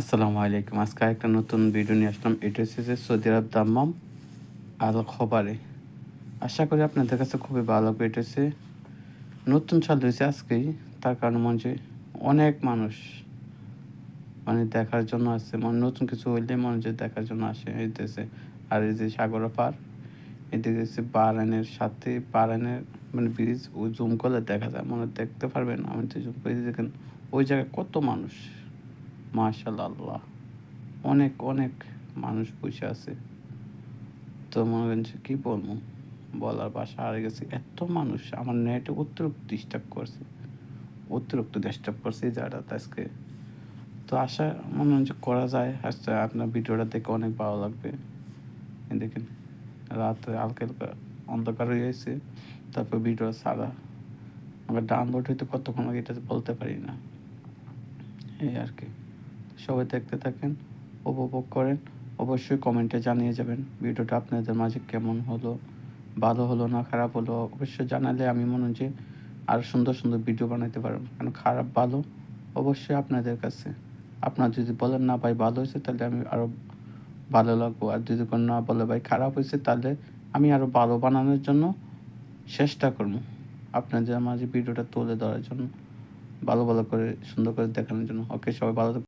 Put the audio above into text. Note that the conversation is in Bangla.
আসসালামু আলাইকুম। আজকে একটা নতুন ভিডিও নিয়ে আসলাম। এটা হচ্ছে যে সৌদি আরব দাম্মাম আল খবরে। আশা করি আপনাদের কাছে খুবই ভালো লাগবে। এটা হচ্ছে নতুন চালু হয়েছে আজকেই। তার কারণে মনে হচ্ছে অনেক মানুষ দেখার জন্য আসছে। নতুন কিছু হইলে মনে হচ্ছে দেখার জন্য আসে হইতেছে। আর এই যে সাগর পার, এদিকে হচ্ছে বাহরাইনের সাথে বাহরাইনের ব্রিজ জুম করলে দেখা যায়। দেখতে পারবেন। আমি তো জুম করে দেখেন ওই জায়গায় কত মানুষ। মাশাআল্লাহ আল্লাহ! অনেক, অনেক মানুষ বইসা আছে। তো মনে করেন যে কি বলবো? বলার ভাষা হারিয়ে গেছে। এত মানুষ আমার নেটে অতিরিক্ত ডিস্টার্ব করছে। অতিরিক্ত ডিস্টার্ব করছে এই জায়গাটাতে আজকে। তো আশা মনে হয় যে করা যায়। আচ্ছা আপনার ভিডিওটা দেখে অনেক ভালো লাগবে। এই দেখেন রাত্রে হালকা, হালকা অন্ধকার হয়ে গেছে। তারপর ভিডিও ছাড়া। আবার ডাউনলোড হইতে কতক্ষণ লাগে এটা বলতে পারি না। এই আরকি। সবাই দেখতে থাকেন, উপভোগ করেন। অবশ্যই কমেন্টে জানিয়ে যাবেন ভিডিওটা আপনাদের মাঝে কেমন হলো, ভালো হলো না খারাপ হলো অবশ্যই জানালে আমি মনে হয় যে আরও সুন্দর, সুন্দর ভিডিও বানাইতে পারব। কারণ খারাপ ভালো অবশ্যই আপনাদের কাছে। আপনারা যদি বলেন না ভাই ভালো হয়েছে তাহলে আমি আরও ভালো লাগবো। আর যদি কোন না বলে ভাই খারাপ হয়েছে তাহলে আমি আরও ভালো বানানোর জন্য চেষ্টা করব। আপনাদের মাঝে ভিডিওটা তুলে ধরার জন্য, ভালো, ভালো করে সুন্দর করে দেখানোর জন্য। ওকে সবাই ভালো থাকবেন।